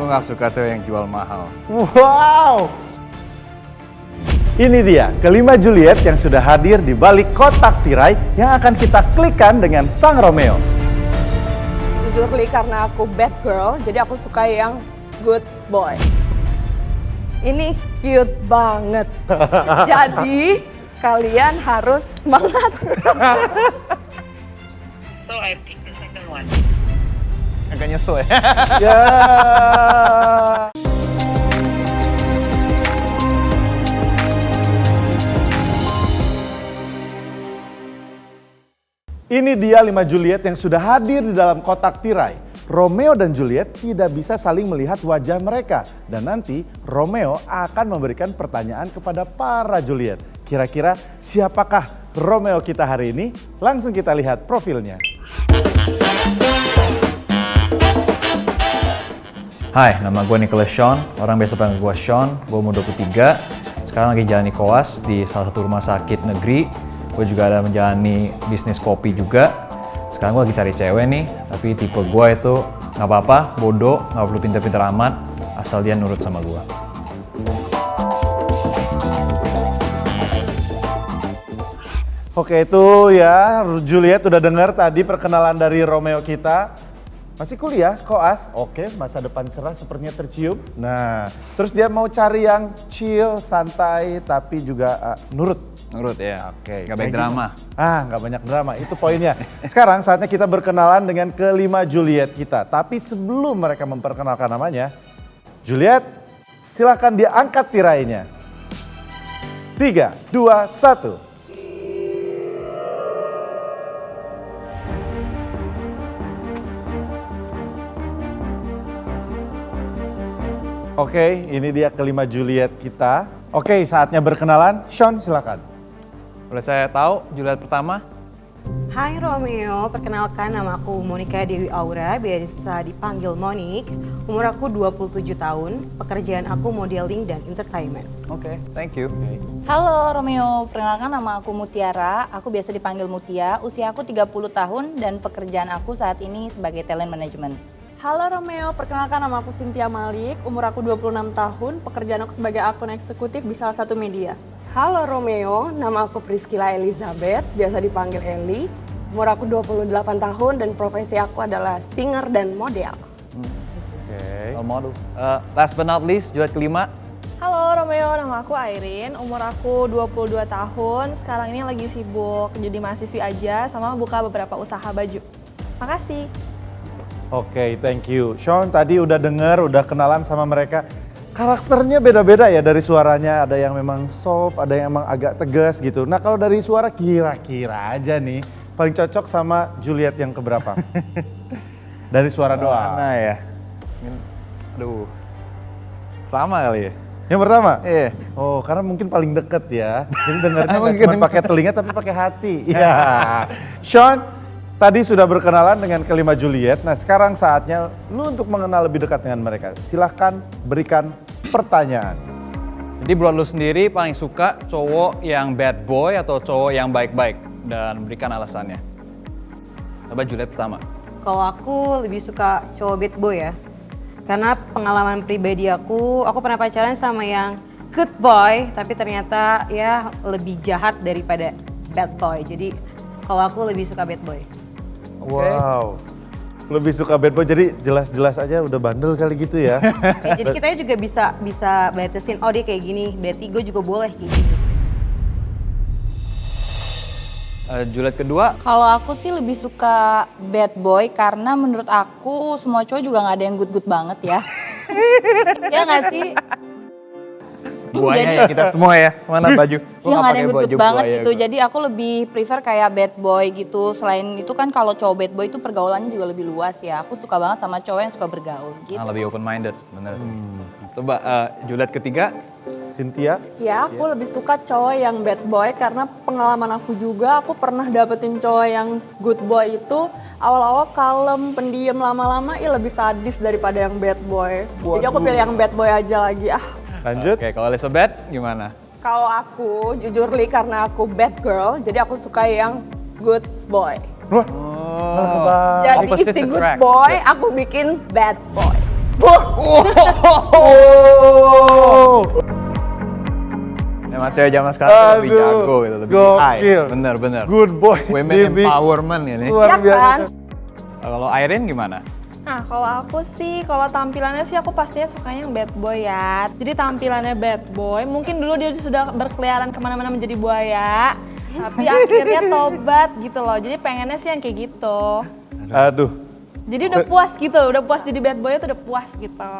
nggak suka cewek yang jual mahal. Wow! Ini dia kelima Juliet yang sudah hadir di balik kotak tirai yang akan kita klikkan dengan sang Romeo. Jujur Li, karena aku bad girl, jadi aku suka yang good boy. Ini cute banget. Jadi kalian harus semangat. So I picked the second one. Agak nyesel ya. Ya. Ini dia 5 Juliet yang sudah hadir di dalam kotak tirai. Romeo dan Juliet tidak bisa saling melihat wajah mereka. Dan nanti Romeo akan memberikan pertanyaan kepada para Juliet. Kira-kira siapakah Romeo kita hari ini? Langsung kita lihat profilnya. Hai, nama gue Nicholas Sean. Orang biasa panggil gue Sean. Gue umur 23. Sekarang lagi jalani koas di salah satu rumah sakit negeri. Gue juga ada menjalani bisnis kopi juga. Sekarang gue lagi cari cewek nih, tapi tipe gue itu nggak apa-apa, bodoh, nggak perlu pintar-pintar amat, asal dia nurut sama gue. Oke, itu ya Juliet udah dengar tadi perkenalan dari Romeo kita. Masih kuliah, koas. Oke, masa depan cerah sepertinya tercium. Nah, terus dia mau cari yang chill, santai, tapi juga nurut. Nurut ya, Oke. nggak banyak drama. Nggak banyak drama, itu poinnya. Sekarang saatnya kita berkenalan dengan kelima Juliet kita. Tapi sebelum mereka memperkenalkan namanya, Juliet, silakan dia angkat tirainya. 3, 2, 1. Oke, ini dia kelima Juliet kita. Oke, saatnya berkenalan. Sean, silakan. Boleh saya tahu Juliet pertama? Hai Romeo, perkenalkan nama aku Monica Dewi Aura, biasa dipanggil Monik. Umur aku 27 tahun, pekerjaan aku modeling dan entertainment. Oke, thank you. Halo Romeo, perkenalkan nama aku Mutiara, aku biasa dipanggil Mutia, usia aku 30 tahun dan pekerjaan aku saat ini sebagai talent management. Halo Romeo, perkenalkan nama aku Cynthia Malik, umur aku 26 tahun, pekerjaan aku sebagai akun eksekutif di salah satu media. Halo Romeo, nama aku Priscilla Elizabeth, biasa dipanggil Eli. Umur aku 28 tahun dan profesi aku adalah singer dan model. Oke. Models. Last but not least, Juliet kelima. Halo Romeo, nama aku Airin, umur aku 22 tahun, sekarang ini lagi sibuk jadi mahasiswi aja sama buka beberapa usaha baju. Makasih. Oke, thank you. Sean tadi udah denger, udah kenalan sama mereka. Karakternya beda-beda ya dari suaranya, ada yang memang soft, ada yang emang agak tegas gitu. Nah kalau dari suara kira-kira aja nih, paling cocok sama Juliet yang keberapa? Dari suara doang. Mana ya? Aduh, pertama kali ya? Yang pertama? Iya. Oh, karena mungkin paling deket ya. Jadi dengarnya nggak cuma pakai telinga tapi pakai hati. Iya. Sean, tadi sudah berkenalan dengan kelima Juliet. Nah sekarang saatnya lu untuk mengenal lebih dekat dengan mereka. Silahkan berikan pertanyaan. Jadi buat lu sendiri paling suka cowok yang bad boy atau cowok yang baik-baik? Dan berikan alasannya. Coba Juliet pertama. Kalau aku lebih suka cowok bad boy ya. Karena pengalaman pribadi aku pernah pacaran sama yang good boy, tapi ternyata ya lebih jahat daripada bad boy. Jadi kalau aku lebih suka bad boy. Wow, lebih suka bad boy, jadi jelas-jelas aja udah bandel kali gitu ya. Jadi kita juga bisa batasin, oh dia kayak gini, berarti gue juga boleh kayak gini. Juliet kedua. Kalau aku sih lebih suka bad boy karena menurut aku semua cowok juga nggak ada yang good-good banget ya. Ya nggak sih? Buahnya ya kita semua ya, mana baju? Yang ada yang good banget gitu, jadi aku lebih prefer kayak bad boy gitu. Selain itu kan kalau cowok bad boy itu pergaulannya juga lebih luas ya. Aku suka banget sama cowok yang suka bergaul gitu. Lebih open minded, bener sih. Coba Juliet ketiga. Cynthia? Ya, aku lebih suka cowok yang bad boy karena pengalaman aku juga, aku pernah dapetin cowok yang good boy itu awal-awal kalem, pendiam, lama-lama lebih sadis daripada yang bad boy. Jadi aku pilih yang bad boy aja lagi. Lanjut. Oke, kalau Elizabeth gimana? Kalau aku, jujur Li, karena aku bad girl, jadi aku suka yang good boy. Wah, Oh, Jadi opposites si good attract. boy, aku bikin bad boy. Oh. Emang cewek zaman sekarang tuh lebih Aduh, jago gitu, lebih gokil. high. Bener. Good boy. Women Bibi. empowerment ini. Luar Ya biasa. kan? Kalau Irene gimana? Nah, kalau aku sih, kalau tampilannya sih aku pastinya sukanya yang bad boy ya. Jadi tampilannya bad boy, mungkin dulu dia sudah berkeliaran kemana-mana menjadi buaya, tapi akhirnya tobat gitu loh. Jadi pengennya sih yang kayak gitu. Aduh, Jadi udah puas gitu, udah puas jadi bad boy itu udah puas gitu.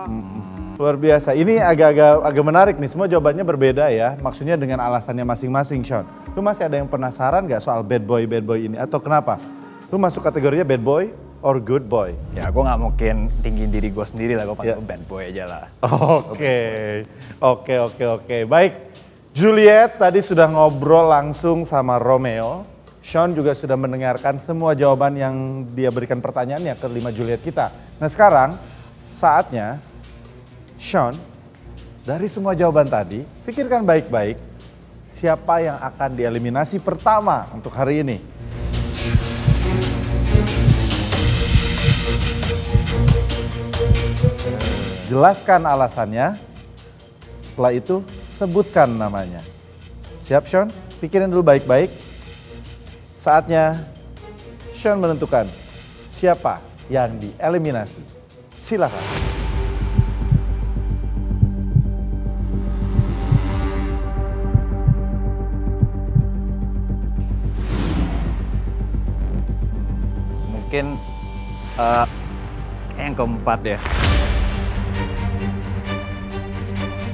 luar biasa. Ini agak menarik nih, semua jawabannya berbeda ya. Maksudnya dengan alasannya masing-masing, Sean. Lu masih ada yang penasaran gak soal bad boy ini? Atau kenapa? Lu masuk kategorinya bad boy or good boy? Ya gue nggak mungkin tinggiin diri gue sendiri lah, gue panggil Ya. bad boy aja lah. Oke. Baik, Juliet tadi sudah ngobrol langsung sama Romeo. Sean juga sudah mendengarkan semua jawaban yang dia berikan pertanyaannya ke 5 Juliet kita. Nah sekarang saatnya Sean, dari semua jawaban tadi, pikirkan baik-baik siapa yang akan dieliminasi pertama untuk hari ini. Jelaskan alasannya, setelah itu sebutkan namanya. Siap Sean? Pikirin dulu baik-baik. Saatnya Sean menentukan siapa yang dieliminasi. Silakan. Mungkin yang keempat ya.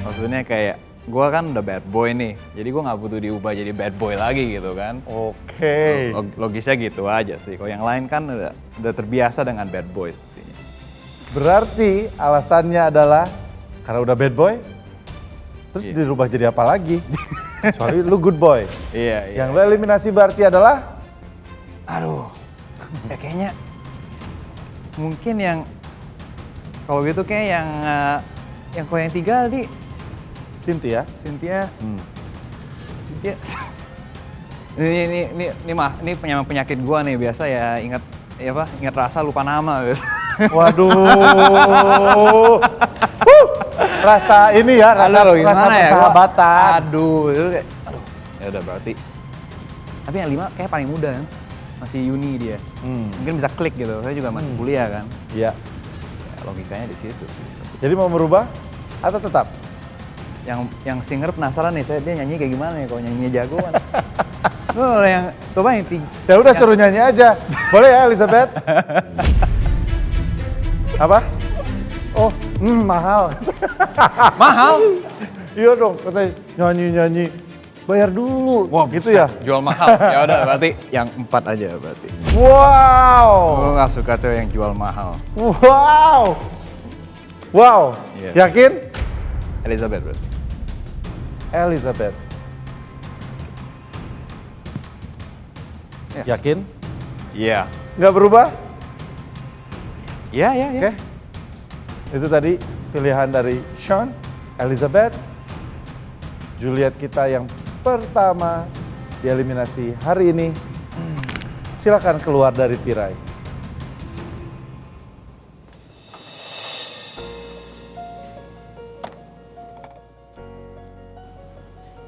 Maksudnya kayak gue kan udah bad boy nih, jadi gue nggak butuh diubah jadi bad boy lagi gitu kan. Oke. Logisnya gitu aja sih. Kalau yang lain kan udah terbiasa dengan bad boy sepertinya. Berarti alasannya adalah karena udah bad boy, terus Iya. dirubah jadi apa lagi? Kecuali lu good boy. Iya. Yang lo eliminasi berarti adalah Aduh, ya kayaknya mungkin yang kalau gitu kayak yang kalau yang tiga tadi Cynthia. Cynthia. Hmm. Cynthia. ini penyakit gua nih, biasa ya ingat rasa lupa nama guys. Waduh. Rasa ini ya, rasa persahabatan. Aduh, itu kayak ya udah berarti. Tapi yang 5 kayak paling muda kan. Masih uni dia. Mungkin bisa klik gitu. Saya juga masih kuliah kan. Iya. Ya, logikanya di situ sih. Jadi mau merubah atau tetap? Yang singer penasaran nih, dia nyanyi kayak gimana ya kalau nyanyinya jago kan. Lo yang coba yang tiga. Ya udah suruh nyanyi aja. Boleh ya Elizabeth? Apa? Oh, mahal. Mahal. Iya dong, katanya nyanyi. Bayar dulu. Wah, gitu buset, ya. Jual mahal. Ya udah berarti yang 4 aja berarti. Wow. Gue nggak suka cewek yang jual mahal. Wow. Iya. Yakin? Elizabeth berarti. Elizabeth. Ya. Yakin? Iya. Nggak berubah? Iya. Oke. Itu tadi pilihan dari Sean, Elizabeth, Juliet kita yang pertama dieliminasi hari ini. Silakan keluar dari tirai.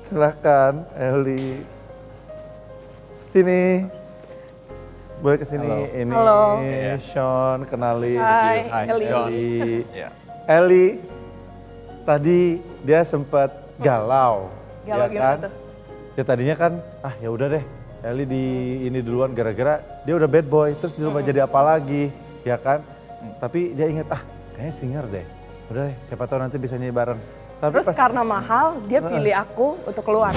Silakan Eli. Sini. Boleh kesini. Halo. Ini Halo. Sean, kenalin. Hai, Hai, Eli. Sean. Eli. Iya. Eli, tadi dia sempat galau. Galau gimana tuh? Ya tadinya kan, ya udah deh, Eli di ini duluan gara-gara dia udah bad boy, terus dirubah jadi apa lagi, ya kan? Tapi dia ingat, kayaknya singer deh. Udah deh, siapa tahu nanti bisa nyanyi bareng. Tapi Terus karena mahal, dia pilih aku untuk keluar.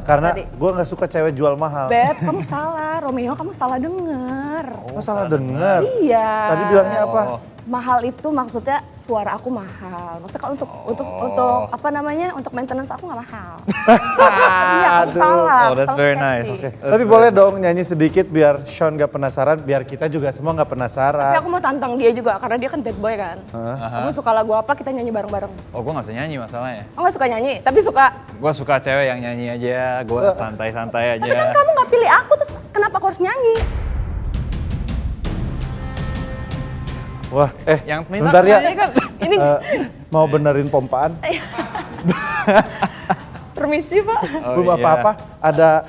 karena Tadi. gue nggak suka cewek jual mahal. Beb, kamu salah. Romeo, kamu salah denger. Oh, salah denger. Iya. Tadi bilangnya apa? Mahal itu maksudnya suara aku mahal. Maksudnya kalau untuk apa namanya? Untuk maintenance aku nggak mahal. Iya, kamu salah. Oh, that's Salah very persepsi. nice. Okay. Tapi boleh dong nyanyi sedikit biar Sean gak penasaran, biar kita juga semua gak penasaran. Tapi aku mau tantang dia juga karena dia kan bad boy kan. Kamu suka lagu apa? Kita nyanyi bareng-bareng. Oh, gue nggak usah nyanyi masalahnya. Oh nggak suka nyanyi, tapi suka. Gue suka cewek yang nyanyi aja, gue santai-santai Tapi kan aja. kamu nggak pilih aku, terus kenapa aku harus nyanyi? Wah, Yang bentar ya. Ini Mau benerin pompaan? permisi Pak. Belum apa-apa. Ada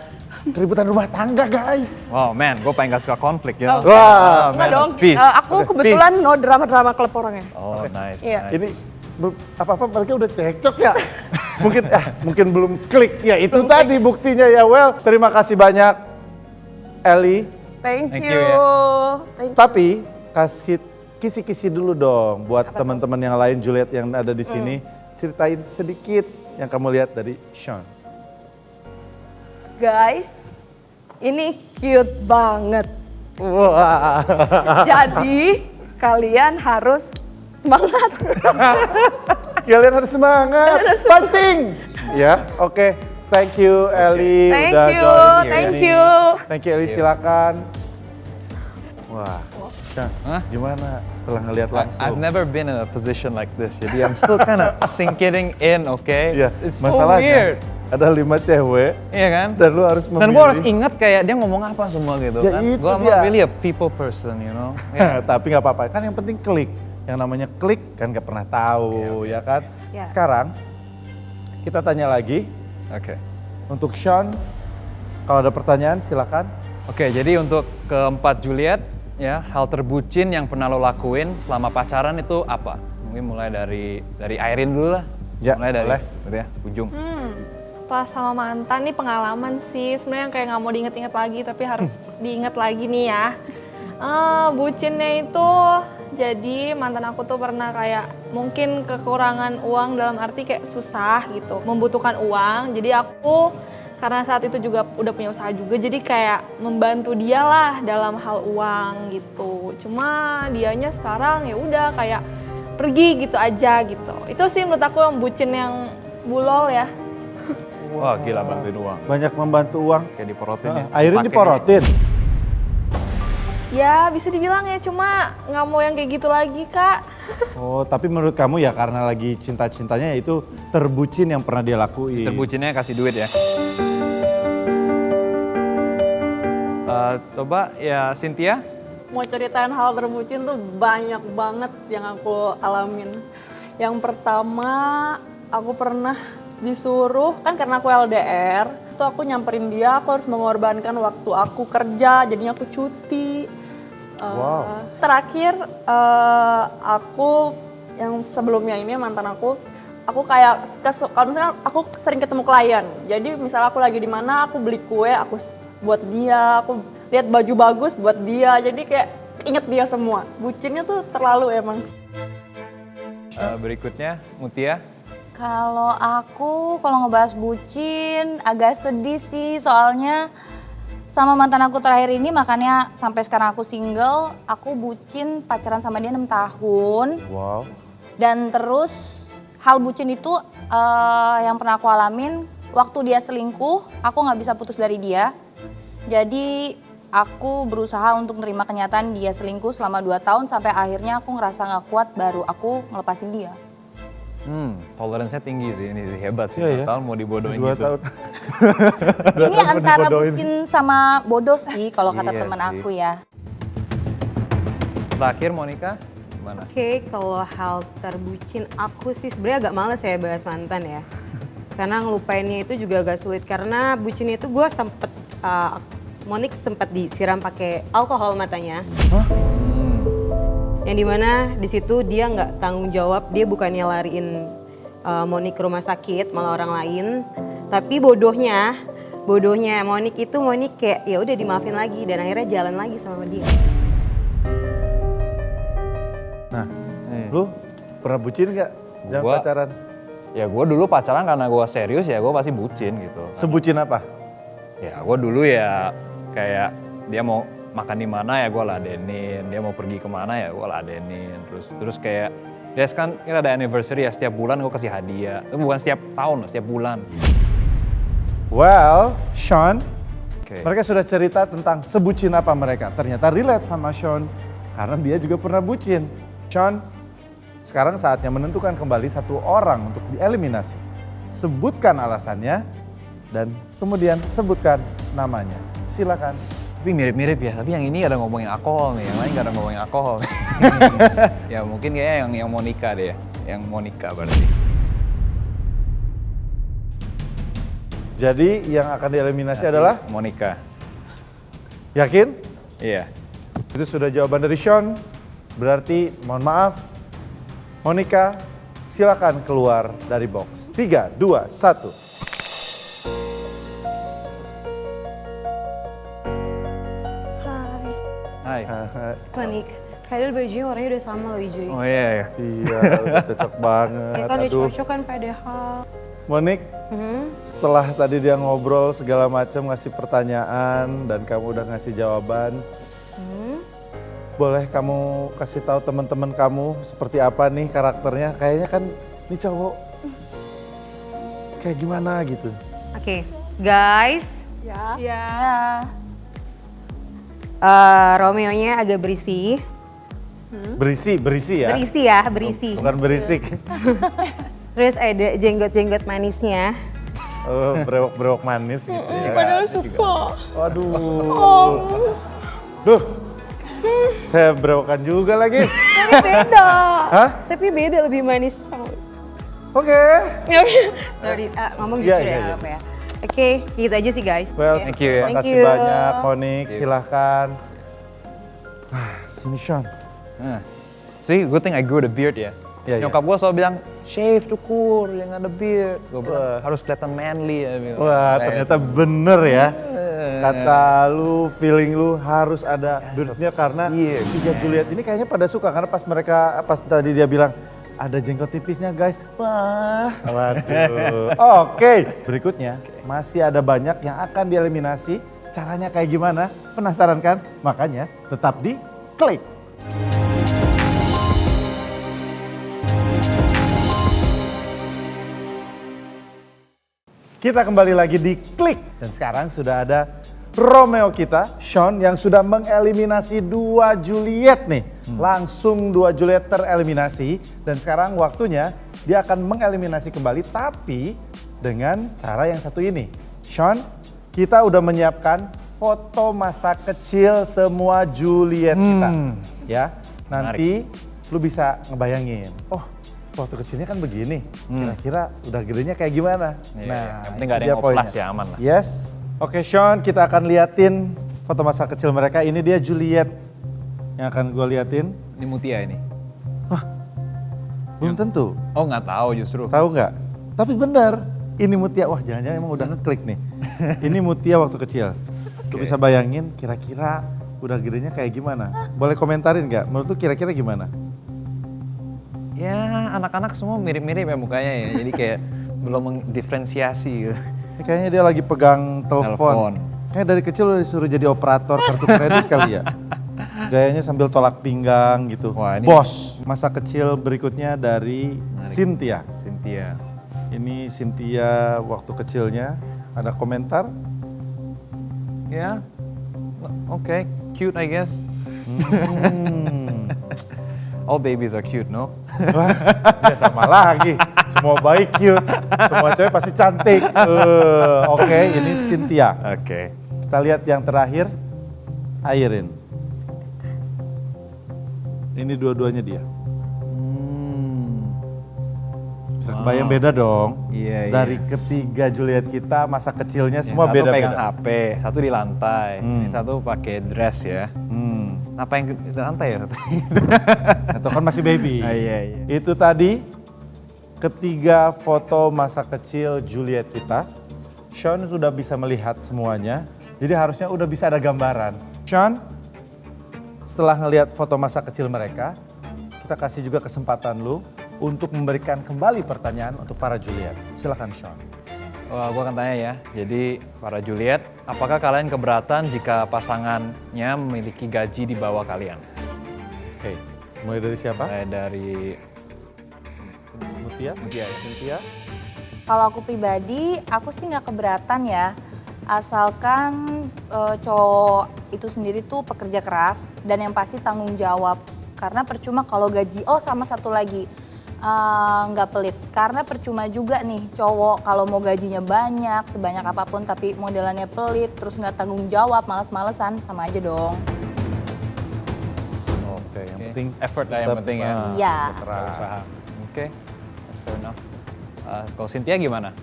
keributan rumah tangga, guys. Wow, man, gue paling gak suka konflik, you know? Wah. Enggak dong. Peace. Aku kebetulan no drama-drama klub orangnya. Oh, nice. Iya. nice. Ini apa-apa mereka udah cekcok ya? mungkin belum klik. Ya itu tadi buktinya ya. Well, terima kasih banyak Ellie. Thank Thank you. you, ya. Thank you. Tapi kasih kisi-kisi dulu dong buat teman-teman yang lain, Juliet yang ada di sini. Ceritain sedikit yang kamu lihat dari Sean. Guys, ini cute banget. Wah. Jadi kalian harus semangat. Kalian harus semangat. Fighting. Ya, oke. Thank you Ellie Thank udah you, join di thank sini. you. Thank you Ellie, silakan. Wah, Sean, Hah? gimana setelah ngelihat langsung? I've never been in a position like this, jadi I'm still kind of sinking in, okay? Iya, It's so masalahnya weird. ada 5 cewek Iya kan? dan lu harus memilih. Dan gue harus ingat kayak dia ngomong apa semua gitu Ya kan. itu Gue dia. not really a people person, you know. Yeah. Tapi nggak apa-apa, kan yang penting klik. Yang namanya klik kan nggak pernah tahu, ya kan? Ya. Sekarang kita tanya lagi Oke. untuk Sean. Kalau ada pertanyaan silakan. Oke, jadi untuk keempat Juliet, ya hal terbucin yang pernah lo lakuin selama pacaran itu apa? Mungkin mulai dari Irene dulu lah. Ya, mulai dari boleh. gitu ya, ujung. Pas sama mantan nih pengalaman sih, sebenarnya yang kayak nggak mau diinget-inget lagi tapi harus diinget lagi nih ya. Bucinnya itu jadi mantan aku tuh pernah kayak mungkin kekurangan uang dalam arti kayak susah gitu, membutuhkan uang. Jadi aku karena saat itu juga udah punya usaha juga, jadi kayak membantu dia lah dalam hal uang gitu. Cuma dianya sekarang ya udah kayak pergi gitu aja gitu. Itu sih menurut aku yang bucin yang bulol ya. Wah, gila bantuin uang. Banyak membantu uang. Kayak diporotin ya. Airin Dipakai. diporotin. Ya bisa dibilang ya, cuma nggak mau yang kayak gitu lagi Kak. Oh, tapi menurut kamu ya karena lagi cinta-cintanya itu terbucin yang pernah dia lakuin. Terbucinnya kasih duit ya. Coba ya Cynthia. Mau ceritain hal terbucin tuh banyak banget yang aku alamin. Yang pertama, aku pernah disuruh, kan karena aku LDR, itu aku nyamperin dia, aku harus mengorbankan waktu aku kerja, jadinya aku cuti. Wow. Terakhir, aku yang sebelumnya ini mantan aku kayak, kalau misalnya aku sering ketemu klien, jadi misalnya aku lagi di mana, aku beli kue, aku buat dia, aku lihat baju bagus buat dia, jadi kayak inget dia semua. Bucinnya tuh terlalu emang. Berikutnya Mutia. Kalau aku, kalau ngebahas bucin, agak sedih sih soalnya sama mantan aku terakhir ini, makanya sampai sekarang aku single, aku bucin pacaran sama dia 6 tahun. Wow. Dan terus hal bucin itu yang pernah aku alamin, waktu dia selingkuh, aku nggak bisa putus dari dia. Jadi aku berusaha untuk nerima kenyataan dia selingkuh selama 2 tahun sampai akhirnya aku ngerasa nggak kuat, baru aku ngelepasin dia. Toleransinya tinggi sih, ini sih hebat sih. Iya, 2 ya. tahun mau dibodohin 2 gitu. tahun. Ini antara dibodohin. bucin sama bodoh sih kalau kata Iya teman sih. aku ya. Terakhir Monica, gimana? Oke, kalau hal terbucin aku sih sebenarnya agak males ya bahas mantan ya. Karena ngelupainnya itu juga agak sulit karena bucinnya itu gue sempet Monik sempat disiram pakai alkohol matanya. Yang dimana di situ dia nggak tanggung jawab, dia bukannya lariin Monik ke rumah sakit, malah orang lain. Tapi bodohnya Monik itu kayak ya udah dimaafin lagi dan akhirnya jalan lagi sama dia. Nah, lu pernah bucin nggak? Jangan Gua- pacaran. Ya gue dulu pacaran karena gue serius ya gue pasti bucin gitu. Sebucin apa? Ya gue dulu ya kayak dia mau makan di mana ya gue ladenin, dia mau pergi kemana ya gue ladenin. Terus kayak ya kan kita ada anniversary ya, setiap bulan gue kasih hadiah. Itu bukan setiap tahun loh, setiap bulan. Well, Sean, Oke. mereka sudah cerita tentang sebucin apa mereka. Ternyata relate sama Sean karena dia juga pernah bucin. Sean, sekarang saatnya menentukan kembali satu orang untuk dieliminasi. Sebutkan alasannya dan kemudian sebutkan namanya. Silakan. Tapi mirip-mirip ya, tapi yang ini ada ngomongin alkohol nih, yang lain gak ada ngomongin alkohol. Ya mungkin kayaknya yang Monica deh ya, yang Monica berarti. Jadi yang akan dieliminasi Nah, adalah? Monica. Yakin? Iya. Itu sudah jawaban dari Sean. Berarti mohon maaf, Monica silakan keluar dari box. 3, 2, 1. Hai. Hai. Monik, padahal bajunya warnanya udah sama loh Ijoy. Oh iya ya. Iya, udah cocok banget. Ya kan udah Aduh. cocok kan padahal. Monik, setelah tadi dia ngobrol segala macam, ngasih pertanyaan dan kamu udah ngasih jawaban, boleh kamu kasih tahu teman-teman kamu seperti apa nih karakternya? Kayaknya kan ini cowok kayak gimana gitu. Oke, guys, Ya. Ya. Romeo-nya agak berisi. Berisi ya? Berisi ya, berisi. Bukan berisik. Terus ada jenggot-jenggot manisnya. Oh, brewok-brewok manis gitu ya. Padahal suka. Waduh. Duh. Saya berewokan juga lagi. Tapi beda. Hah? Tapi beda, lebih manis. Oke. Sorry, ngomong Iya, jujur iya, ya, iya. apa ya. Oke, gitu aja sih guys. Well, Thank you ya. terima Thank kasih you. banyak Monik, silahkan. Sini Sean. Nah. See, good thing I grew the beard ya. Iya, Nyokap gue selalu bilang, shave tuh Kur, jangan ada beard. Gue bilang, Wah. harus kelihatan manly ya. Wah, ternyata bener ya. Kata lu, feeling lu harus ada beardnya karena tiga Juliet ini kayaknya pada suka karena pas tadi dia bilang ada jenggot tipisnya guys. Wah, waduh. Oke, berikutnya masih ada banyak yang akan dieliminasi. Caranya kayak gimana? Penasaran kan? Makanya tetap di klik. Kita kembali lagi di klik dan sekarang sudah ada Romeo kita, Sean yang sudah mengeliminasi 2 Juliet nih. Langsung 2 Juliet tereliminasi dan sekarang waktunya dia akan mengeliminasi kembali tapi dengan cara yang satu ini. Sean, kita udah menyiapkan foto masa kecil semua Juliet kita. Ya, nanti lu bisa ngebayangin. Oh, waktu kecilnya kan begini, kira-kira udah gedenya kayak gimana? Iya, yang penting nggak ada itu yang dia poinnya. oplas ya, aman lah. Yes. Oke Sean, kita akan liatin foto masa kecil mereka. Ini dia Juliet yang akan gue liatin. Ini Mutia ini. Belum tentu, Oh nggak tahu justru. tahu nggak? Tapi benar, ini Mutia. Wah jangan-jangan emang udah ngeklik nih. Ini Mutia waktu kecil. Lu bisa bayangin kira-kira udah gedenya kayak gimana? Boleh komentarin nggak? Menurut lu kira-kira gimana? Ya anak-anak semua mirip-mirip ya mukanya ya. Jadi kayak belum mendiferensiasi gitu. Ini kayaknya dia lagi pegang Telepon. telepon. Kayak dari kecil udah disuruh jadi operator kartu kredit kali ya. Gayanya sambil tolak pinggang gitu. Wah, ini- Bos, masa kecil berikutnya dari Cynthia. Cynthia. Ini Cynthia waktu kecilnya. Ada komentar? Ya, oke, cute I guess. All babies are cute, no? Wah, ya sama lagi. Semua baik cute. Semua cewek pasti cantik. Oke, ini Cynthia. Oke. Kita lihat yang terakhir. Airin. Ini dua-duanya dia. Bisa kebayang beda dong. Iya, iya. Dari ketiga Juliet kita masa kecilnya Yang semua satu beda-beda. pegang HP, satu di lantai, yang satu pakai dress ya. Apa yang di lantai ya? Atau kan masih baby. Ah, iya, iya. Itu tadi ketiga foto masa kecil Juliet kita. Sean sudah bisa melihat semuanya. Jadi harusnya udah bisa ada gambaran. Sean, setelah ngelihat foto masa kecil mereka, kita kasih juga kesempatan lu untuk memberikan kembali pertanyaan untuk para Juliet. Silakan Sean. Wah, gua akan tanya ya. Jadi para Juliet, apakah kalian keberatan jika pasangannya memiliki gaji di bawah kalian? Oke, mulai dari siapa? Mulai dari Mutia? Mutia ya. Cynthia? Kalau aku pribadi, aku sih nggak keberatan ya. Asalkan cowok itu sendiri tuh pekerja keras dan yang pasti tanggung jawab. Karena percuma kalau gaji, oh sama satu lagi, nggak pelit, karena percuma juga nih cowok kalau mau gajinya banyak, sebanyak apapun tapi modelannya pelit, terus nggak tanggung jawab, males-malesan, sama aja dong. Oke, yang penting effort lah yang tetap, penting ya. Iya. Usaha. Oke, that's fair enough. Kalau Cynthia gimana?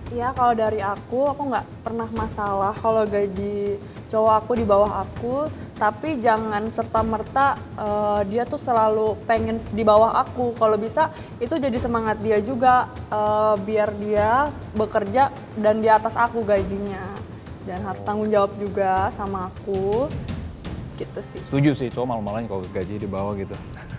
Ya kalau dari aku nggak pernah masalah kalau gaji cowok aku di bawah aku, tapi jangan serta-merta dia tuh selalu pengen di bawah aku. Kalau bisa itu jadi semangat dia juga, biar dia bekerja dan di atas aku gajinya. Dan harus tanggung jawab juga sama aku, gitu sih. Setuju sih, cowok malu-malunya kalau gaji di bawah gitu.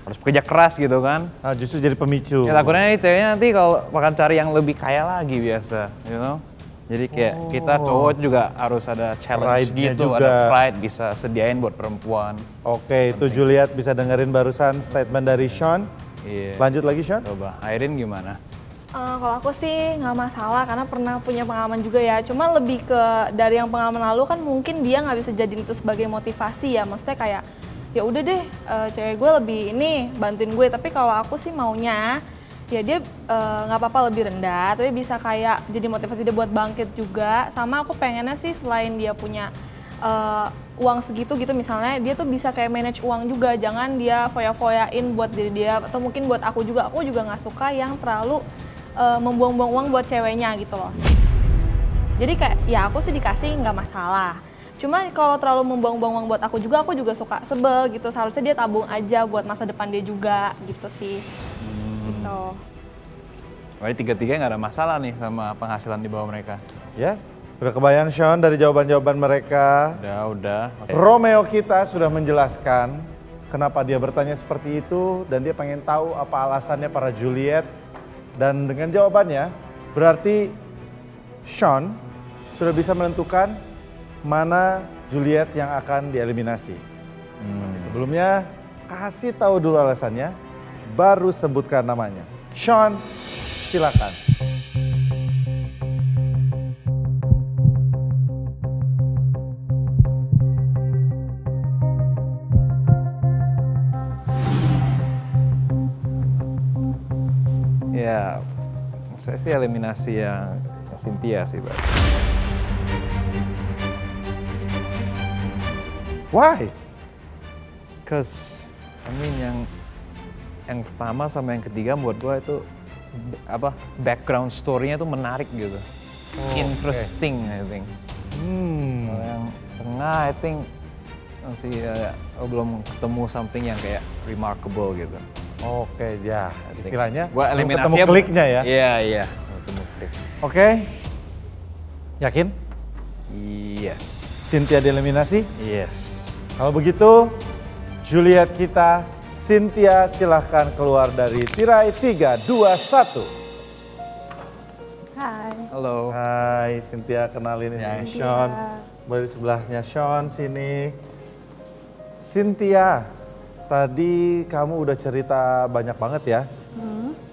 Harus bekerja keras gitu kan. Nah, justru jadi pemicu. Ya takutnya ceweknya nanti kalau akan cari yang lebih kaya lagi biasa, you know. Jadi kayak kita cowok juga harus ada challenge Pride-nya gitu, juga. ada pride bisa sediain buat perempuan. Oke, itu Juliet bisa dengerin barusan statement dari Sean. Iya. Lanjut lagi Sean. Coba, Irene gimana? Kalau aku sih nggak masalah karena pernah punya pengalaman juga ya. Cuma lebih ke dari yang pengalaman lalu kan mungkin dia nggak bisa jadiin itu sebagai motivasi ya. Maksudnya kayak ya udah deh cewek gue lebih ini bantuin gue. Tapi kalau aku sih maunya ya dia nggak apa-apa lebih rendah. Tapi bisa kayak jadi motivasi dia buat bangkit juga. Sama aku pengennya sih selain dia punya uang segitu gitu misalnya dia tuh bisa kayak manage uang juga. Jangan dia foya-foyain buat diri dia atau mungkin buat aku juga. Aku juga nggak suka yang terlalu membuang-buang uang buat ceweknya gitu loh. Jadi kayak ya aku sih dikasih nggak masalah. Cuma kalau terlalu membuang-buang uang buat aku juga suka sebel gitu. Seharusnya dia tabung aja buat masa depan dia juga gitu sih. Gitu. Berarti tiga-tiga nggak ada masalah nih sama penghasilan di bawah mereka. Yes. Udah kebayang Sean dari jawaban-jawaban mereka. Udah. Okay. Romeo kita sudah menjelaskan kenapa dia bertanya seperti itu dan dia pengen tahu apa alasannya para Juliet. Dan dengan jawabannya berarti Sean sudah bisa menentukan mana Juliet yang akan dieliminasi. Sebelumnya kasih tahu dulu alasannya, baru sebutkan namanya. Sean, silakan. Ya, saya sih eliminasi yang Cynthia sih, Bang. Why? Cause, I mean yang pertama sama yang ketiga buat gue itu background story-nya tuh menarik gitu. Interesting, I think. Kalau yang tengah, I think masih belum ketemu something yang kayak remarkable gitu. Oke, ya istilahnya Gua belum eliminasinya ketemu kliknya ya. Iya, ketemu klik. Oke, yakin? Yes. Cynthia dieliminasi? Yes. Kalau begitu, Juliet kita, Cynthia silahkan keluar dari tirai 3, 2, 1. Hai. Halo. Hai Cynthia, kenalin ini Sean. Boleh di sebelahnya Sean sini. Cynthia, tadi kamu udah cerita banyak banget ya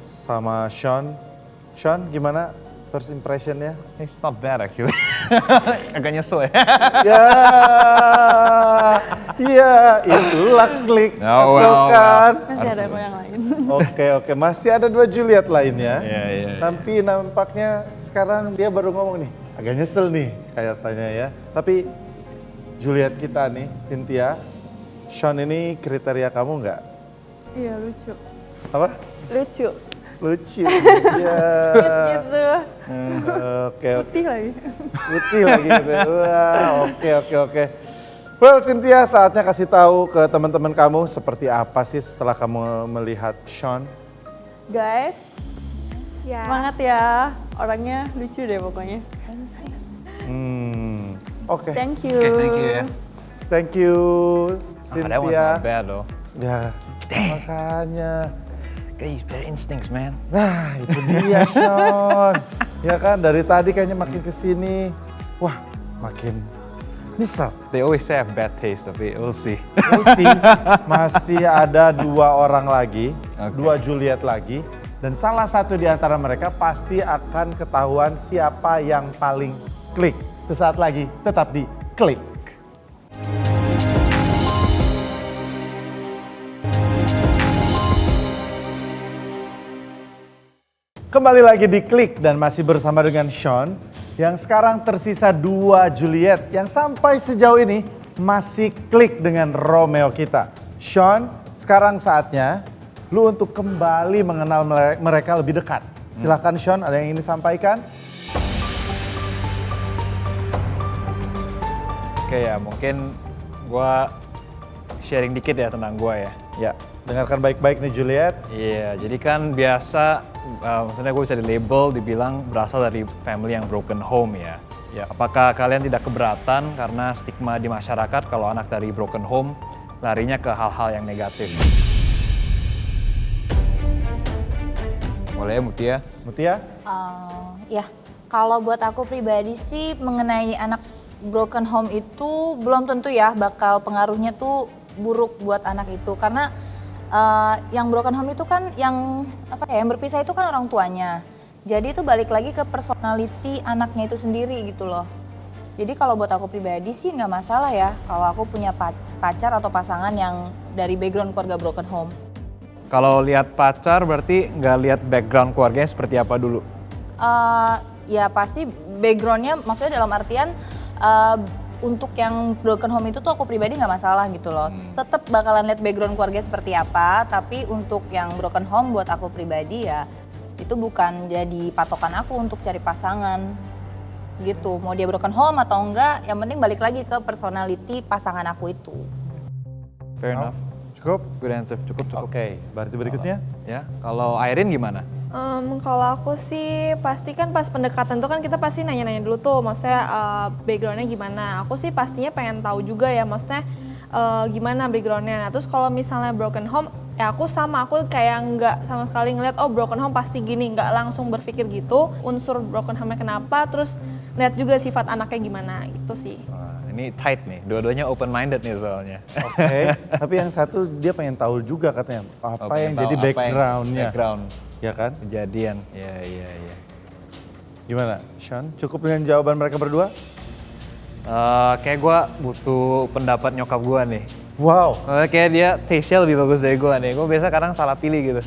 sama Sean. Sean, gimana first impression-nya? It's not bad actually. Agak nyesel ya. Ya, itulah klik. Oh, Kesel kan? Masih ada kok yang lain. Oke, masih ada 2 Juliet lainnya. Iya. Tapi nampaknya sekarang dia baru ngomong nih, agak nyesel nih kayaknya ya. Tapi Juliet kita nih, Cynthia, Sean ini kriteria kamu nggak? Iya lucu. Apa? Lucu. Lucu. Ya. Gitu. Oke. Putih lagi. Putih lagi gitu. Wah, oke. Well, Cynthia, saatnya kasih tahu ke teman-teman kamu seperti apa sih setelah kamu melihat Sean. Guys, Ya. semangat ya. Orangnya lucu deh pokoknya. Oke. Thank you. Oke, thank you ya. Thank you, That was Cynthia. not bad though. Ya, makanya. Guys, better instincts, man. Nah, itu dia Sean. Ya kan, dari tadi kayaknya makin kesini, wah makin nyesel. They always say I have bad taste, tapi we'll see. Masih ada 2 orang lagi, Oke. 2 Juliet lagi. Dan salah satu di antara mereka pasti akan ketahuan siapa yang paling klik. Sesaat lagi, tetap di Klik. Kembali lagi di Klik dan masih bersama dengan Sean yang sekarang tersisa 2 Juliet yang sampai sejauh ini masih klik dengan Romeo kita. Sean, sekarang saatnya lu untuk kembali mengenal mereka lebih dekat. Silahkan Sean, ada yang ingin disampaikan? Oke ya, mungkin gue sharing dikit ya tentang gue ya. Ya, dengarkan baik-baik nih Juliet. Iya, jadi kan biasa, maksudnya gue bisa di-label, dibilang berasal dari family yang broken home ya. Ya, apakah kalian tidak keberatan karena stigma di masyarakat kalau anak dari broken home larinya ke hal-hal yang negatif? Boleh Mutia? Mutia? Ya, kalau buat aku pribadi sih mengenai anak broken home itu belum tentu ya bakal pengaruhnya tuh buruk buat anak itu karena yang broken home itu kan yang yang berpisah itu kan orang tuanya. Jadi itu balik lagi ke personality anaknya itu sendiri gitu loh. Jadi kalau buat aku pribadi sih nggak masalah ya kalau aku punya pacar atau pasangan yang dari background keluarga broken home. Kalau lihat pacar berarti nggak lihat background keluarganya seperti apa dulu? Ya pasti backgroundnya maksudnya dalam artian untuk yang broken home itu tuh aku pribadi nggak masalah gitu loh. Tetap bakalan lihat background keluarga seperti apa, tapi untuk yang broken home buat aku pribadi ya itu bukan jadi patokan aku untuk cari pasangan gitu. Mau dia broken home atau enggak, yang penting balik lagi ke personality pasangan aku itu. Fair enough. Cukup? Good answer, cukup. Oke, berarti berikutnya? Ya, kalau Irene gimana? Kalau aku sih pasti kan pas pendekatan tuh kan kita pasti nanya-nanya dulu tuh, maksudnya backgroundnya gimana. Aku sih pastinya pengen tahu juga ya, maksudnya gimana backgroundnya. Nah terus kalau misalnya broken home, ya aku kayak nggak sama sekali ngeliat oh broken home pasti gini, nggak langsung berpikir gitu. Unsur broken home-nya kenapa, terus lihat juga sifat anaknya gimana, itu sih. Ini tight nih, dua-duanya open-minded nih soalnya. Oke, tapi yang satu dia pengen tahu juga katanya apa yang jadi background-nya. Background. Ya kan? Kejadian, iya. Gimana, Sean? Cukup dengan jawaban mereka berdua? Kayak gue butuh pendapat nyokap gue nih. Wow. Kayak dia taste-nya lebih bagus dari gue nih. Gue biasa kadang salah pilih gitu.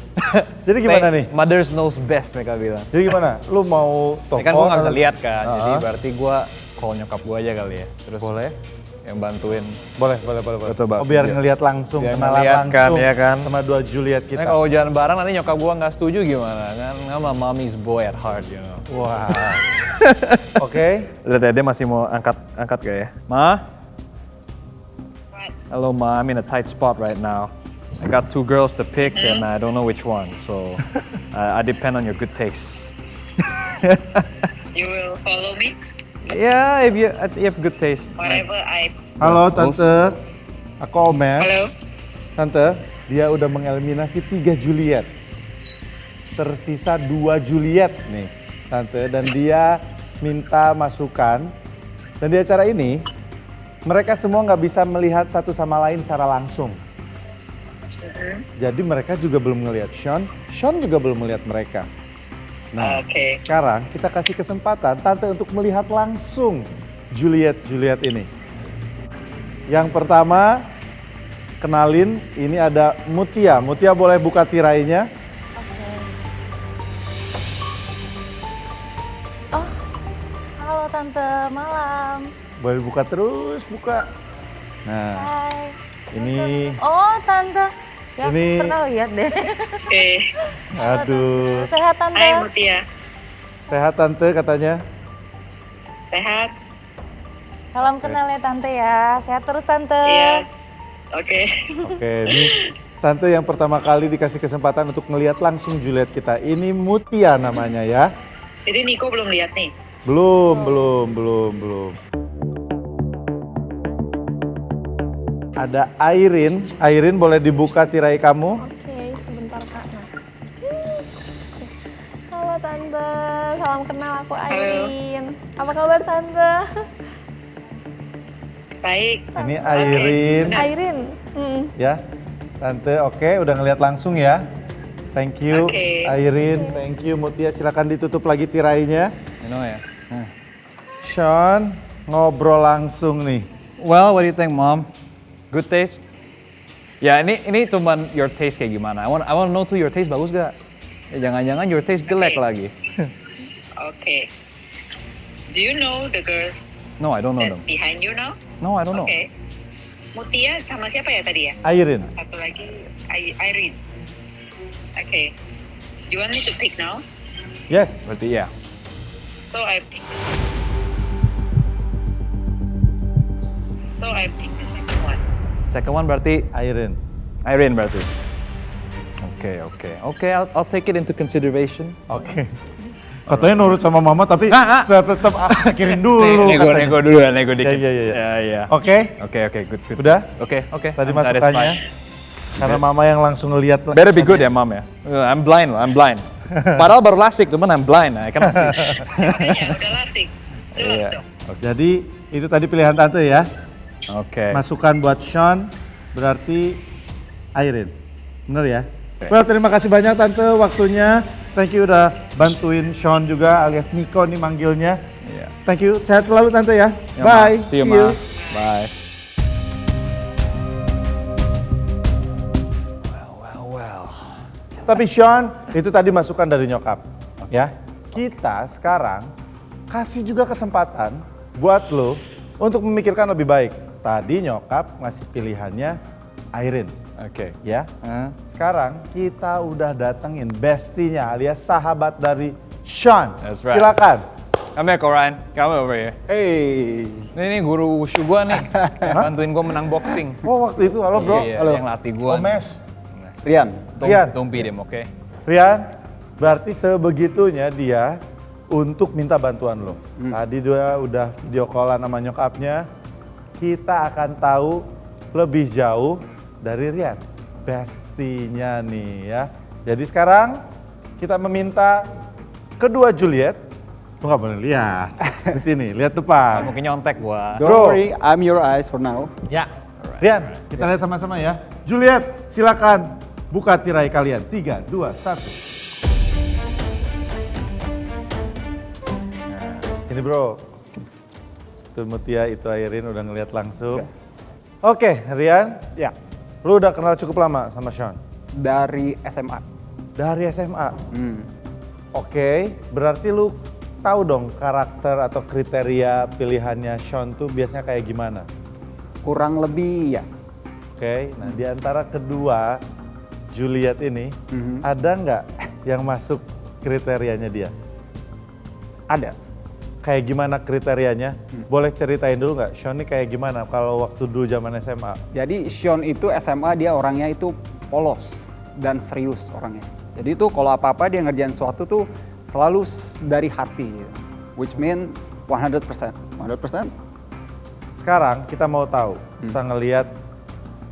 Jadi gimana nih? Mothers knows best mereka bilang. Jadi gimana? Lu mau telepon? Ini kan gue gak bisa lihat kan, jadi berarti gue call nyokap gue aja kali ya. Terus boleh? Yang bantuin. Boleh. Coba. Oh, biar ngelihat langsung, biar kenalan ngeliat langsung kan, ya kan? sama 2 Juliet kita. Nah, kalau jalan bareng nanti nyokap gue nggak setuju gimana kan? Sama mommy's boy at heart, you know. Wah. Oke. Lihat dia masih mau angkat gak ya? Ma? Hello Ma, I'm in a tight spot right now. I got 2 girls to pick and I don't know which one, so I depend on your good taste. You will follow me Yeah, if you have good taste. wherever I. Halo Tante, aku Omes. Halo. Tante, dia udah mengeliminasi 3 Juliet. Tersisa 2 Juliet nih, Tante. Dan dia minta masukan. Dan di acara ini, mereka semua nggak bisa melihat satu sama lain secara langsung. Jadi mereka juga belum ngelihat Sean, Sean juga belum melihat mereka. Nah, sekarang kita kasih kesempatan Tante untuk melihat langsung Juliet ini. Yang pertama, kenalin, ini ada Mutia. Mutia boleh buka tirainya. Oh, halo Tante, malam. Boleh buka terus, buka. Nah, Hai. ini, Oh Tante, ya aku Ini- pernah lihat deh. Oke. aduh, Sehat Tante? Hai Mutia. sehat Tante katanya. Sehat? Salam kenal ya Tante ya, sehat terus Tante. Iya. Oke. Oke, ini Tante yang pertama kali dikasih kesempatan untuk ngelihat langsung Juliet kita. Ini Mutia namanya ya. Jadi Niko belum lihat nih. Belum. Ada Irene. Irene boleh dibuka tirai kamu. Oke, sebentar Kak. Nah. Halo Tante, salam kenal, aku Airin. Apa kabar Tante? Baik. Ini Irene. Airin. Ya, Tante oke udah ngelihat langsung ya. Thank you Oke. Irene, thank you Mutia. Silakan ditutup lagi tirainya. You know ya. Sean, ngobrol langsung nih. Well, what do you think, Mom? Good taste? Ya, ini cuman your taste kayak gimana. I want know tuh your taste bagus gak? Jangan-jangan your taste jelek lagi. Okay. Do you know the girls No, I don't know that them. behind you now? No, I don't know. Okay. Mutia sama siapa ya tadi ya? Airin. Satu lagi Irene. Okay. You want me to pick now? Yes. Berarti ya. So I pick the second one. Second one berarti Airin. Irene berarti. Oke, I'll take it into consideration. Oke. Katanya nurut sama mama tapi tetap pikirin dulu. Nego dulu ya, nego dikit. Iya. Ya. Oke. Oke, good. Udah? Oke. Tadi I'm masukannya. satisfied. Karena mama yang langsung ngeliat. Better be good ya, Mom ya. I'm blind. Padahal baru lasik, cuman I'm blind. I cannot see. Makanya udah lasik. Jelas Iya. dong. Jadi itu tadi pilihan tante ya. Oke. Masukan buat Sean berarti Airin. Bener ya? Oke. Well, terima kasih banyak tante waktunya. Thank you udah bantuin Sean juga alias Nico nih manggilnya. Iya. Thank you. Sehat selalu tante ya. Ya, Bye. Ma. See you, Ma. Bye. Well. Tapi Sean, itu tadi masukan dari nyokap. Ya, kita sekarang kasih juga kesempatan buat lo untuk memikirkan lebih baik. Tadi nyokap ngasih pilihannya Airin. Oke. Ya, sekarang kita udah datengin bestinya alias sahabat dari Sean. That's right. Silakan. Come here, Koran. Come over here. Hey. Ini guru wushu gua nih. Bantuin gua menang boxing. Oh waktu itu, halo bro. Iya, Halo. yang latih gua. Omes. Rian. Rian. Don't beat him, oke? Rian, berarti sebegitunya dia untuk minta bantuan lo. Tadi dia udah video callan sama nyokapnya. Kita akan tahu lebih jauh dari Rian, bestinya nih ya. Jadi sekarang kita meminta kedua Juliet, lu nggak boleh lihat di sini, lihat depan. Mungkin nyontek gua. Don't Bro. worry, I'm your eyes for now. Ya. Rian, kita lihat sama-sama ya. Juliet, silakan buka tirai kalian. 3, 2, 1. Nah, sini bro. Itu Mutia, itu Airin udah ngeliat langsung. Oke, Rian. Ya. Lu udah kenal cukup lama sama Sean? Dari SMA. Dari SMA? Oke, berarti lu tahu dong karakter atau kriteria pilihannya Sean tuh biasanya kayak gimana? Kurang lebih ya. Oke, nah di antara kedua Juliet ini, ada nggak yang masuk kriterianya dia? Ada. Kayak gimana kriterianya? Boleh ceritain dulu nggak, Sean ini kayak gimana kalau waktu dulu zaman SMA? Jadi Sean itu SMA dia orangnya itu polos dan serius orangnya. Jadi itu kalau apa-apa dia ngerjain sesuatu tuh selalu dari hati. Gitu. Which mean 100%. 100%. Sekarang kita mau tahu, setelah ngelihat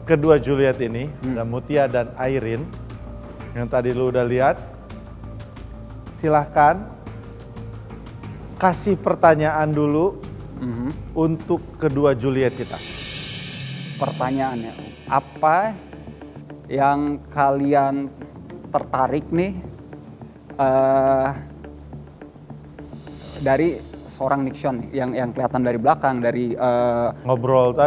kedua Juliet ini, ada Mutia dan Airin, yang tadi lu udah lihat, silahkan kasih pertanyaan dulu untuk kedua Juliet kita. Pertanyaannya, apa yang kalian tertarik nih dari seorang Nick Sean nih, yang kelihatan dari belakang, dari Ngobrol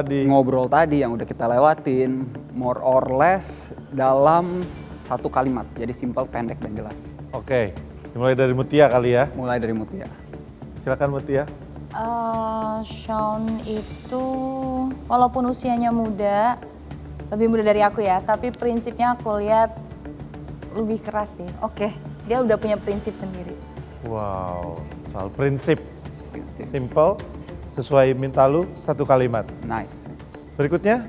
tadi yang udah kita lewatin, more or less dalam satu kalimat, jadi simple, pendek dan jelas. Oke, dimulai dari Mutia kali ya. Mulai dari Mutia. Silakan Mutia. Sean itu walaupun usianya muda, lebih muda dari aku ya, tapi prinsipnya aku lihat lebih keras sih. Oke, dia udah punya prinsip sendiri. Wow, soal prinsip. Simple, sesuai minta lu, satu kalimat. Nice. Berikutnya,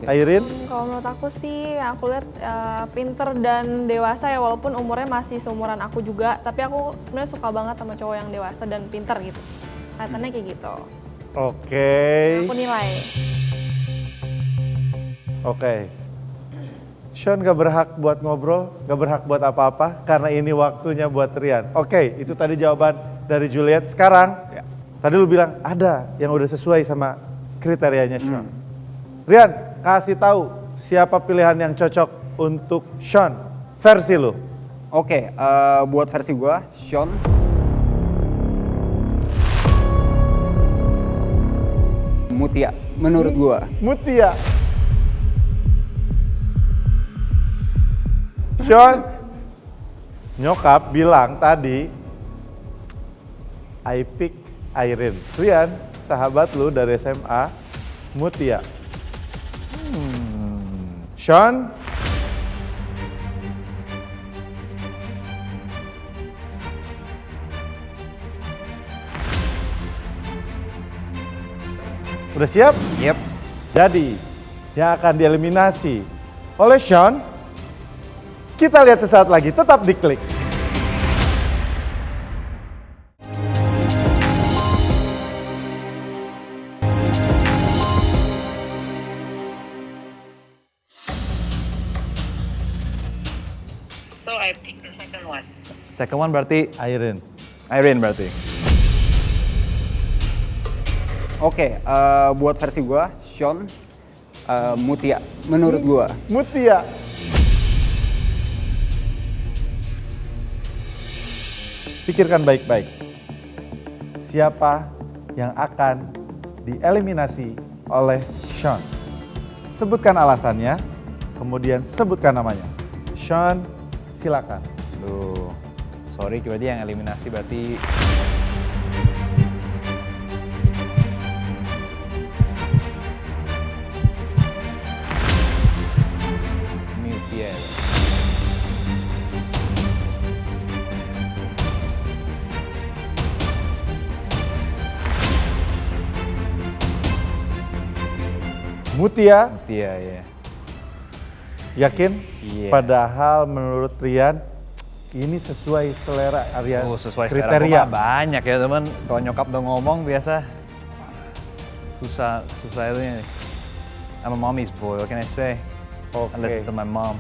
Airin. Kalau menurut aku sih, aku lihat pinter dan dewasa ya, walaupun umurnya masih seumuran aku juga, tapi aku sebenarnya suka banget sama cowok yang dewasa dan pinter gitu. Kelihatannya kayak gitu. Oke. Aku nilai. Oke. Sean gak berhak buat ngobrol, gak berhak buat apa-apa, karena ini waktunya buat Rian. Oke, itu tadi jawaban dari Juliet. Sekarang, tadi lu bilang ada yang udah sesuai sama kriterianya Sean. Rian, kasih tahu siapa pilihan yang cocok untuk Sean, versi lu. Oke, buat versi gua, Sean. Mutia, menurut gua. Mutia. Sean, nyokap bilang tadi, I pick Irene. Rian, sahabat lu dari SMA, Mutia. Sean, udah siap? Yep. Jadi, yang akan dieliminasi oleh Sean, kita lihat sesaat lagi, tetap diklik. So I pick the second one. Second one berarti Irene. Irene berarti. Oke, buat versi gua, Sean, Mutia, menurut gua. Mutia. Pikirkan baik-baik. Siapa yang akan dieliminasi oleh Sean? Sebutkan alasannya, kemudian sebutkan namanya. Sean, silakan. Duh, sorry berarti yang eliminasi berarti Mutia. Mutia, Mutia ya. yakin? Iya. Padahal menurut Rian, ini sesuai selera Rian. Oh, sesuai kriteria. selera gua mah banyak ya teman. Kalau nyokap udah ngomong biasa susah itu ya. I'm a mommy's boy, what can I say? Oke. I listen to my mom.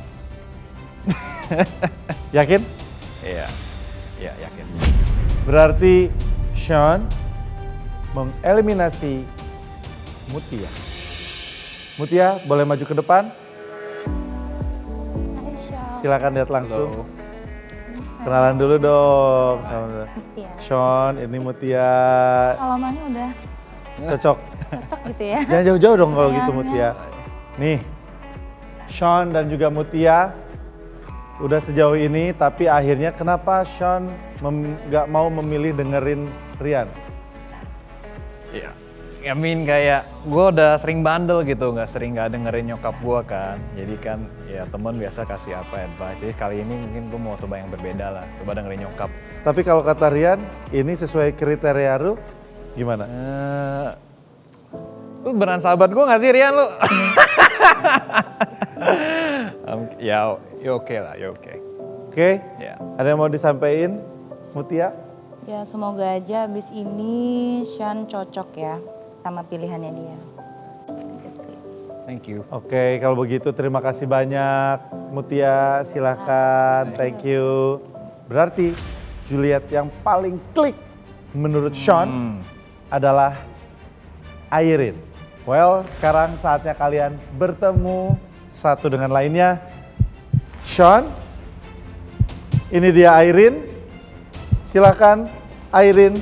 Yakin? Iya, iya yakin. Berarti Sean mengeliminasi Mutia. Mutia, boleh maju ke depan? Silakan lihat langsung. Halo. Kenalan dulu dong sama Mutia. Sean, ini Mutia. Salamannya udah Cocok. cocok gitu ya. Jangan jauh-jauh dong kalau gitu Sayangnya. Mutia. Nih, Sean dan juga Mutia udah sejauh ini, tapi akhirnya kenapa Sean nggak mau memilih dengerin Rian? Iya. I mean kayak gue udah sering bandel gitu, nggak dengerin nyokap gue kan. Jadi kan ya temen biasa kasih apa advice. Jadi kali ini mungkin gue mau coba yang berbeda lah, coba dengerin nyokap. Tapi kalau kata Rian, ini sesuai kriteria lu gimana? Lu beneran sahabat gue gak sih Rian lu? Ya oke lah, ya oke. Oke? Ya. Ada yang mau disampaikan, Mutia? Ya semoga aja abis ini Sean cocok ya sama pilihannya dia. Thank you. Oke, kalau begitu terima kasih banyak Mutia, silahkan, thank you. Berarti Juliet yang paling klik menurut Sean adalah Irene. Well, sekarang saatnya kalian bertemu satu dengan lainnya. Sean, ini dia Irene, silahkan Irene,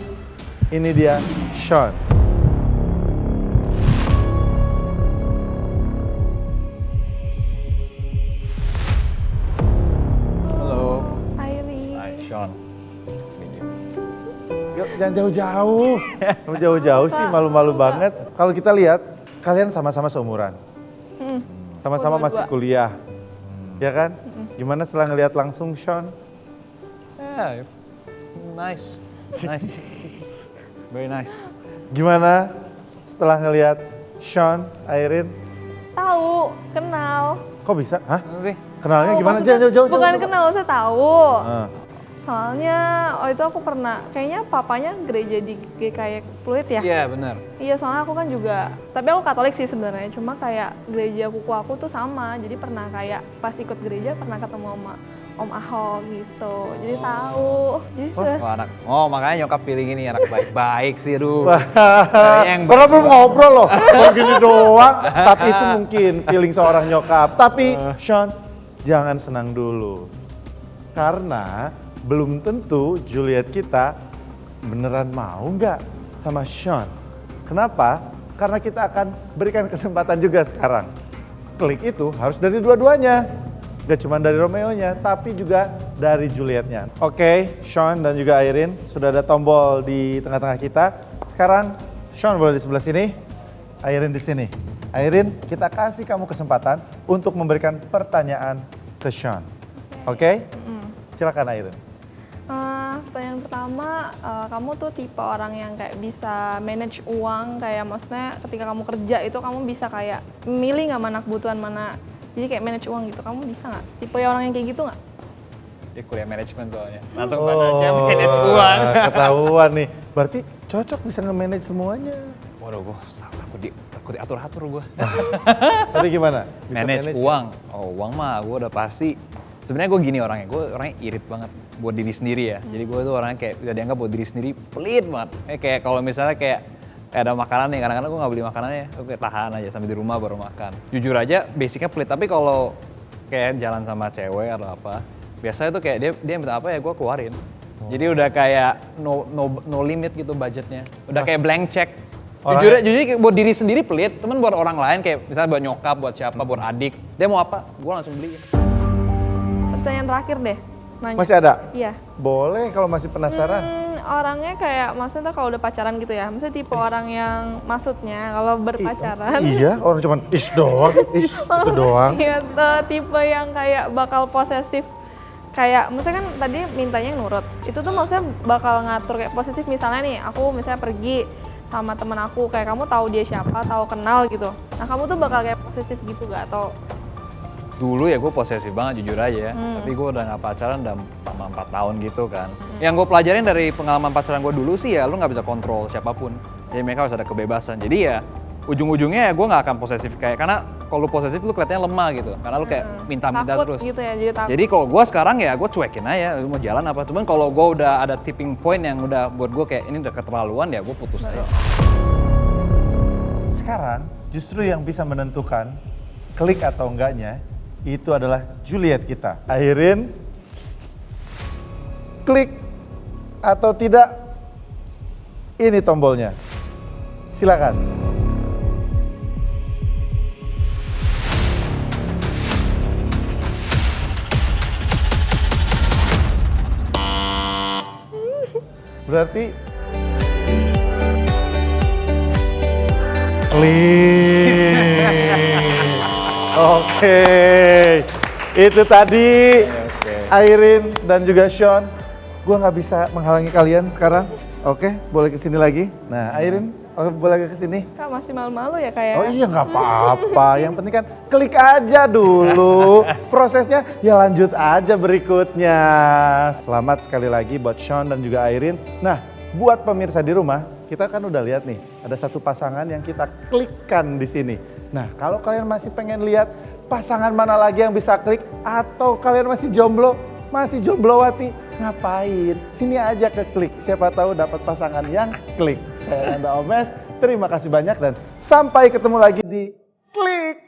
ini dia Sean. Halo. Irene. Hi Sean. Yuk, jangan jauh-jauh. Kamu jauh-jauh sih, malu-malu banget. Kalau kita lihat, kalian sama-sama seumuran. Sama-sama masih kuliah. Ya kan? Gimana setelah ngelihat langsung Sean? Yeah, nice. Nice. Very nice. Gimana setelah ngelihat Sean, Irene? Tahu, kenal. Kok bisa? Hah? Oke. Kenalnya Oh, gimana? maksudnya Jangan jauh-jauh. Bukan coba. kenal, saya tahu. Ah. Soalnya itu aku pernah, kayaknya papanya gereja di GKY Pluit ya? Iya benar. Iya, soalnya aku kan juga, tapi aku Katolik sih sebenarnya, cuma kayak gereja kuku aku tuh sama, jadi pernah kayak pas ikut gereja pernah ketemu sama Om Ahok gitu, jadi tahu. Jadi Oh makanya nyokap pilih gini anak baik-baik sih aduh. Yang Karena belum ngobrol loh, baru gini doang. Tapi itu mungkin feeling seorang nyokap. Tapi Sean, jangan senang dulu. Karena belum tentu Juliet kita beneran mau nggak sama Sean. Kenapa? Karena kita akan berikan kesempatan juga sekarang. Klik itu harus dari dua-duanya. Gak cuma dari Romeo-nya, tapi juga dari Julietnya. Oke, Sean dan juga Airin sudah ada tombol di tengah-tengah kita. Sekarang Sean boleh di sebelah sini, Airin di sini. Airin, kita kasih kamu kesempatan untuk memberikan pertanyaan ke Sean. Oke? Silakan Airin. Pertanyaan pertama, kamu tuh tipe orang yang kayak bisa manage uang, kayak maksudnya ketika kamu kerja itu kamu bisa kayak milih nggak mana kebutuhan mana, jadi kayak manage uang gitu, kamu bisa nggak? Tipe orang yang kayak gitu nggak? Dia kuliah manajemen soalnya. Langsung tanya manage uang. Ketahuan nih. Berarti cocok bisa nge-manage semuanya. Waduh, gue takut diatur-atur gue. Tadi gimana? Bisa Manage uang. Oh, uang mah gue udah pasti. Sebenarnya gue gini orangnya, gue orangnya irit banget buat diri sendiri ya. Jadi gue tuh orangnya kayak udah dianggap buat diri sendiri pelit banget. Kayak kalau misalnya kayak ada makanan nih, kadang-kadang gue nggak beli makanannya, gue kayak tahan aja sampai di rumah baru makan. Jujur aja, basicnya pelit. Tapi kalau kayak jalan sama cewek atau apa, biasanya tuh kayak dia minta apa ya gue keluarin. Jadi udah kayak no limit gitu budgetnya. Udah kayak blank check. Jujur kayak buat diri sendiri pelit, temen buat orang lain kayak misalnya buat nyokap, buat siapa, buat adik. Dia mau apa, gue langsung beliin. Pertanyaan terakhir deh. Nanya. Masih ada? Iya. Boleh kalau masih penasaran. Orangnya kayak maksudnya kalau udah pacaran gitu ya, maksudnya tipe orang yang maksudnya kalau berpacaran. Iya, orang cuman doang, itu doang. Iya, tipe yang kayak bakal posesif. Kayak maksudnya kan tadi mintanya yang nurut. Itu tuh maksudnya bakal ngatur kayak posesif, misalnya nih, aku misalnya pergi sama temen aku, kayak kamu tahu dia siapa, tahu kenal gitu. Nah, kamu tuh bakal kayak posesif gitu gak? Atau Dulu ya gue posesif banget jujur aja, tapi gue udah gak pacaran udah selama 4 tahun gitu kan. Yang gue pelajarin dari pengalaman pacaran gue dulu sih ya, lu gak bisa kontrol siapapun. Jadi mereka harus ada kebebasan. Jadi ya ujung-ujungnya ya gue gak akan posesif kayak, karena kalau lu posesif lu kelihatannya lemah gitu. Karena lu kayak minta-minta takut terus. gitu ya, jadi takut. Jadi kalau gue sekarang ya gue cuekin aja, lu mau jalan apa. Cuman kalau gue udah ada tipping point yang udah buat gue kayak ini udah keterlaluan ya gue putus aja. Sekarang justru yang bisa menentukan klik atau enggaknya itu adalah Juliet kita. Airin, klik atau tidak, ini tombolnya. Silakan. Berarti klik. Oke, itu tadi Airin dan juga Sean. Gue nggak bisa menghalangi kalian sekarang. Oke, boleh kesini lagi. Nah, Airin, boleh kesini. Kak masih malu-malu ya kayak. Oh iya, nggak apa-apa. Yang penting kan klik aja dulu. Prosesnya ya lanjut aja berikutnya. Selamat sekali lagi buat Sean dan juga Airin. Nah, buat pemirsa di rumah, kita kan udah lihat nih, ada satu pasangan yang kita klikkan di sini. Nah, kalau kalian masih pengen lihat pasangan mana lagi yang bisa klik, atau kalian masih jomblowati, ngapain? Sini aja ke klik, siapa tahu dapat pasangan yang klik. Saya Nanda Omes, terima kasih banyak dan sampai ketemu lagi di Klik.